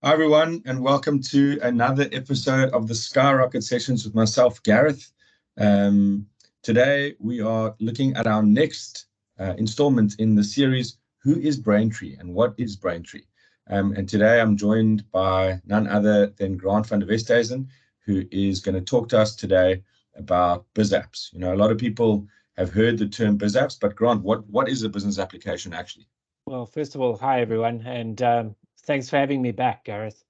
Hi, everyone, and welcome to another episode of the Skyrocket Sessions with myself, Gareth. Today, we are looking at our next installment in the series, Who is Braintree and what is Braintree? And today, I'm joined by none other than Grant van der Westhuizen, who is going to talk to us today about Biz Apps. You know, a lot of people have heard the term Biz Apps, but Grant, what is a business application actually? Well, first of all, hi everyone, and thanks for having me back, Gareth.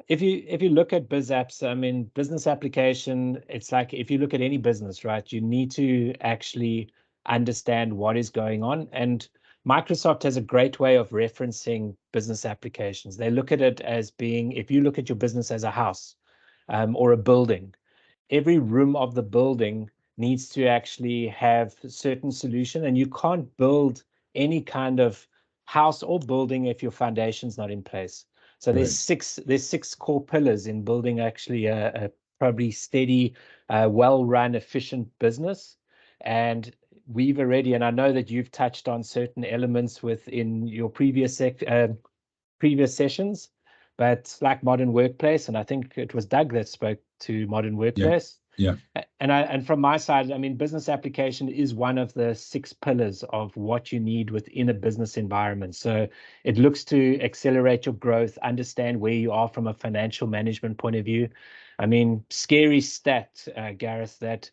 If you look at Biz Apps, I mean, business application, it's like if you look at any business, right, you need to actually understand what is going on. And Microsoft has a great way of referencing business applications. They look at it as being, if you look at your business as a house or a building, every room of the building needs to actually have a certain solution, and you can't build any kind of house or building if your foundation's not in place. So Right. there's six core pillars in building actually a probably steady, well-run, efficient business. And we've already, and I know that you've touched on certain elements within your previous sessions, but like Modern Workplace, and I think it was Doug that spoke to Modern Workplace. Yeah. And from my side, I mean, business application is one of the six pillars of what you need within a business environment. So it looks to accelerate your growth, understand where you are from a financial management point of view. I mean, scary stat, Gareth, that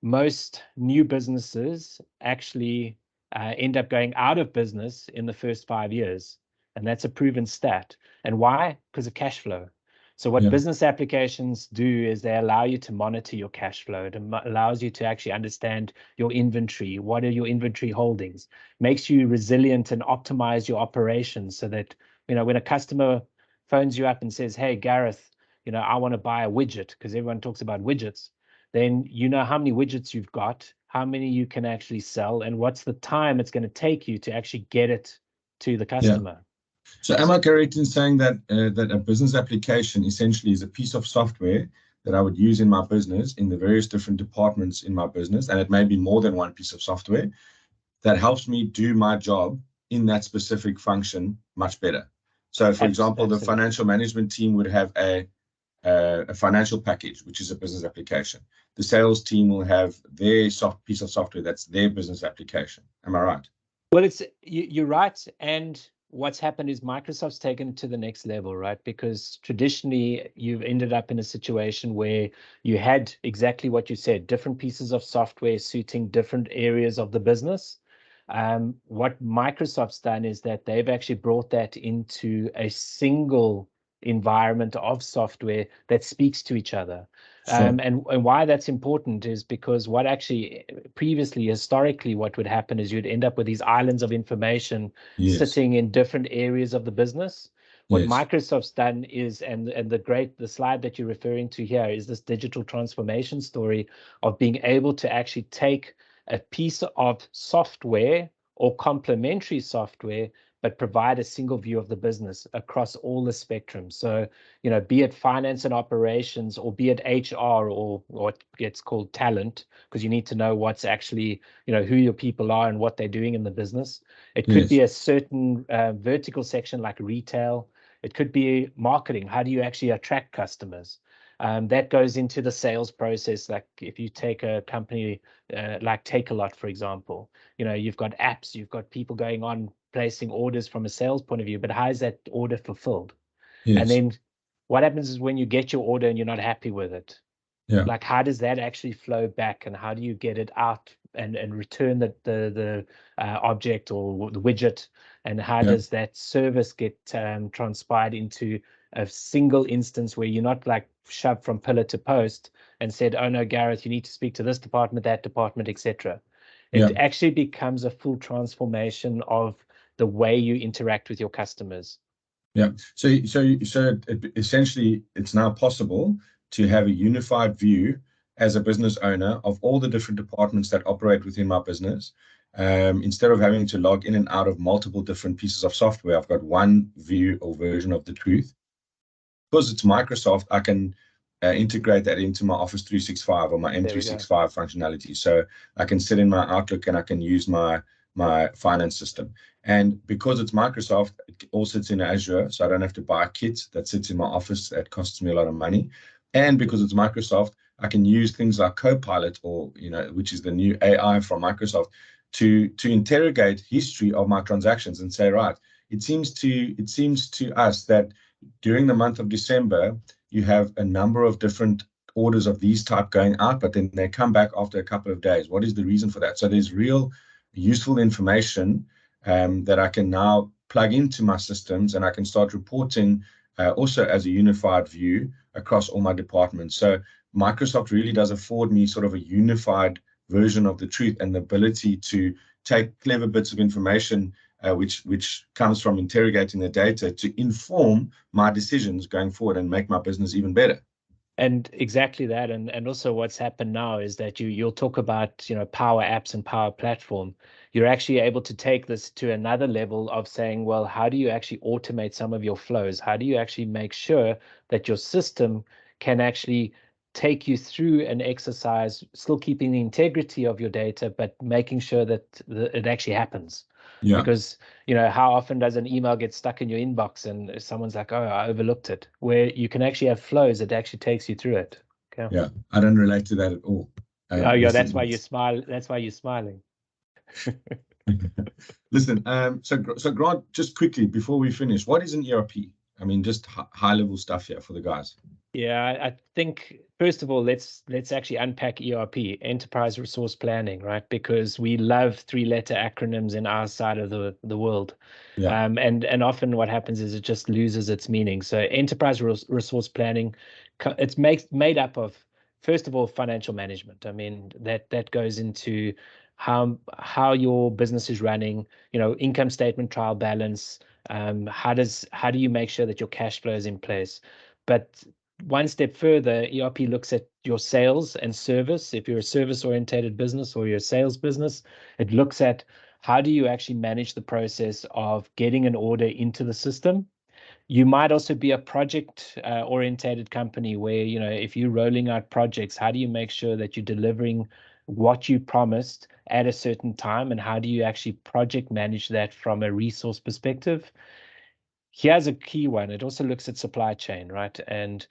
most new businesses actually end up going out of business in the first 5 years. And that's a proven stat. And why? Because of cash flow. So what business applications do is they allow you to monitor your cash flow. It allows you to actually understand your inventory. What are your inventory holdings? Makes you resilient and optimize your operations so that, you know, when a customer phones you up and says, hey, Gareth, you know, I want to buy a widget, because everyone talks about widgets, then you know how many widgets you've got, how many you can actually sell, and what's the time it's going to take you to actually get it to the customer. So am I correct in saying that that a business application essentially is a piece of software that I would use in my business in the various different departments in my business, and it may be more than one piece of software that helps me do my job in that specific function much better? So, for example, the financial management team would have a financial package, which is a business application. The sales team will have their piece of software that's their business application. Am I right? Well, you're right. And what's happened is Microsoft's taken it to the next level, right? Because traditionally you've ended up in a situation where you had exactly what you said, different pieces of software suiting different areas of the business. What Microsoft's done is that they've actually brought that into a single environment of software that speaks to each other. Sure. And why that's important is because what actually previously, historically, what would happen is you'd end up with these islands of information sitting in different areas of the business. What Microsoft's done is, and the slide that you're referring to here is this digital transformation story of being able to actually take a piece of software or complementary software, but provide a single view of the business across all the spectrum. So, you know, be it finance and operations, or be it HR, or what gets called talent, because you need to know what's actually, you know, who your people are and what they're doing in the business. It could be a certain vertical section like retail. It could be marketing. How do you actually attract customers? That goes into the sales process. Like if you take a company like Takealot, for example, you know, you've got apps, you've got people going on placing orders from a sales point of view, but how is that order fulfilled? And then what happens is when you get your order and you're not happy with it, like how does that actually flow back, and how do you get it out and return the object or the widget, and how does that service get transpired into a single instance where you're not like shoved from pillar to post and said, oh no, Gareth, you need to speak to this department, that department, etc. It actually becomes a full transformation of the way you interact with your customers. So essentially, it's now possible to have a unified view as a business owner of all the different departments that operate within my business. Instead of having to log in and out of multiple different pieces of software, I've got one view or version of the truth. Because it's Microsoft, I can integrate that into my Office 365 or my M365 functionality. So I can sit in my Outlook and I can use my my finance system. And because it's Microsoft, it all sits in Azure, so I don't have to buy a kit that sits in my office that costs me a lot of money. And because it's Microsoft, I can use things like Copilot, or which is the new AI from Microsoft, to interrogate history of my transactions and say, right, it seems to us that during the month of December, you have a number of different orders of these type going out, but then they come back after a couple of days. What is the reason for that? So there's real useful information that I can now plug into my systems, and I can start reporting also as a unified view across all my departments. So Microsoft really does afford me sort of a unified version of the truth, and the ability to take clever bits of information which comes from interrogating the data to inform my decisions going forward and make my business even better. And exactly that, and also what's happened now is that you'll talk about Power Apps and Power Platform. You're actually able to take this to another level of saying, well, how do you actually automate some of your flows? How do you actually make sure that your system can actually take you through an exercise, still keeping the integrity of your data, but making sure that it actually happens? Yeah. Because, how often does an email get stuck in your inbox and someone's like, oh, I overlooked it, where you can actually have flows that actually takes you through it. Okay. Yeah, I don't relate to that at all. Oh, yeah, that's why you smile. That's why you're smiling. Listen, so Grant, just quickly before we finish, what is an ERP? I mean, just high level stuff here for the guys. Yeah, I think first of all, let's actually unpack ERP, Enterprise Resource Planning, right? Because we love 3-letter acronyms in our side of the world. Yeah. And often what happens is it just loses its meaning. So Enterprise Resource Planning, it's made up of, first of all, financial management. I mean, that goes into how your business is running, income statement, trial balance. How do you make sure that your cash flow is in place? But one step further, ERP looks at your sales and service. If you're a service-oriented business or you're a sales business, it looks at how do you actually manage the process of getting an order into the system. You might also be a project oriented company where, if you're rolling out projects, how do you make sure that you're delivering what you promised at a certain time, and how do you actually project manage that from a resource perspective? Here's a key one. It also looks at supply chain, right? And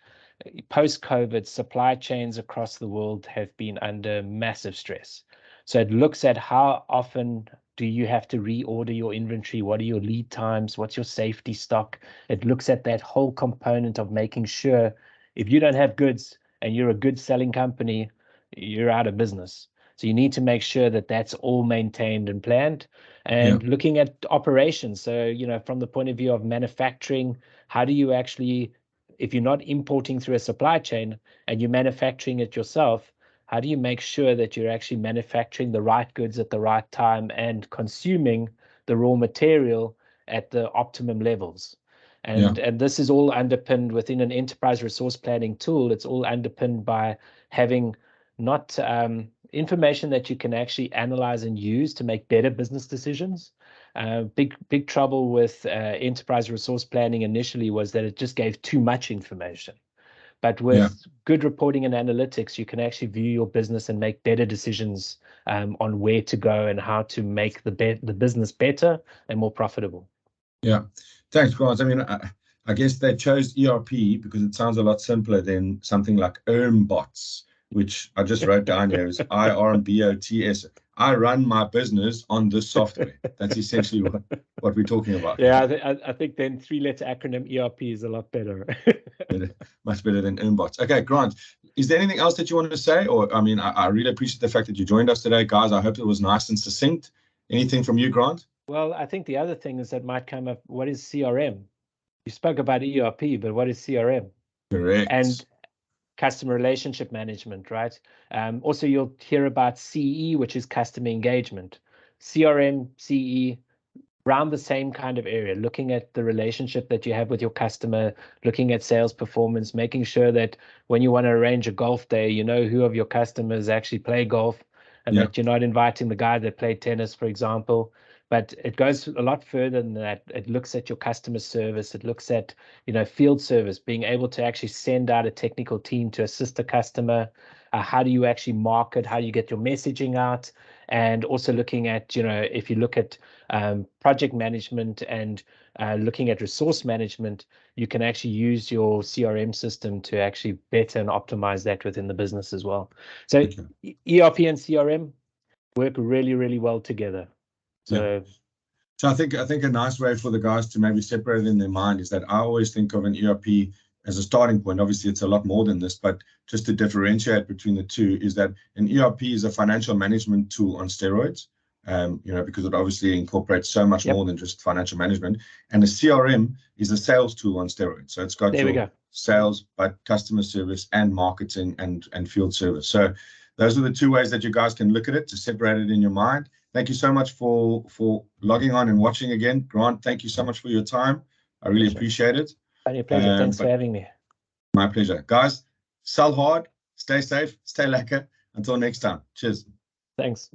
post-COVID, supply chains across the world have been under massive stress. So it looks at how often do you have to reorder your inventory? What are your lead times? What's your safety stock? It looks at that whole component of making sure if you don't have goods and you're a good selling company, you're out of business. So you need to make sure that that's all maintained and planned. And looking at operations. So, from the point of view of manufacturing, how do you actually, if you're not importing through a supply chain and you're manufacturing it yourself, how do you make sure that you're actually manufacturing the right goods at the right time and consuming the raw material at the optimum levels? And this is all underpinned within an enterprise resource planning tool. It's all underpinned by having not information that you can actually analyze and use to make better business decisions. Big trouble with enterprise resource planning initially was that it just gave too much information. But with good reporting and analytics, you can actually view your business and make better decisions on where to go and how to make the business better and more profitable. Yeah, thanks, Grant. I mean, I guess they chose ERP because it sounds a lot simpler than something like bots, which I just wrote down here is IRMBOTS. I run my business on this software. That's essentially what we're talking about. Yeah, I think then 3-letter acronym ERP is a lot better. Much better than bots. Okay, Grant, is there anything else that you want to say? Or, I mean, I really appreciate the fact that you joined us today, guys. I hope it was nice and succinct. Anything from you, Grant? Well, I think the other thing is that might come up, what is CRM? You spoke about ERP, but what is CRM? Correct. And customer relationship management, right? Also, you'll hear about CE, which is customer engagement. CRM, CE, around the same kind of area, looking at the relationship that you have with your customer, looking at sales performance, making sure that when you want to arrange a golf day, you know who of your customers actually play golf, and that you're not inviting the guy that played tennis, for example. But it goes a lot further than that. It looks at your customer service. It looks at, field service, being able to actually send out a technical team to assist a customer. How do you actually market? How do you get your messaging out? and also looking at, if you look at project management and looking at resource management, you can actually use your CRM system to actually better and optimize that within the business as well. So ERP and CRM work really, really well together. So I think a nice way for the guys to maybe separate it in their mind is that I always think of an ERP as a starting point. Obviously, it's a lot more than this, but just to differentiate between the two is that an ERP is a financial management tool on steroids, because it obviously incorporates so much more than just financial management. And a CRM is a sales tool on steroids. So it's got sales, but customer service and marketing and field service. So those are the two ways that you guys can look at it to separate it in your mind. Thank you so much for logging on and watching again. Grant, thank you so much for your time. I really appreciate it. My pleasure. Thanks for having me. My pleasure. Guys, sell hard, stay safe, stay lekker. Until next time. Cheers. Thanks.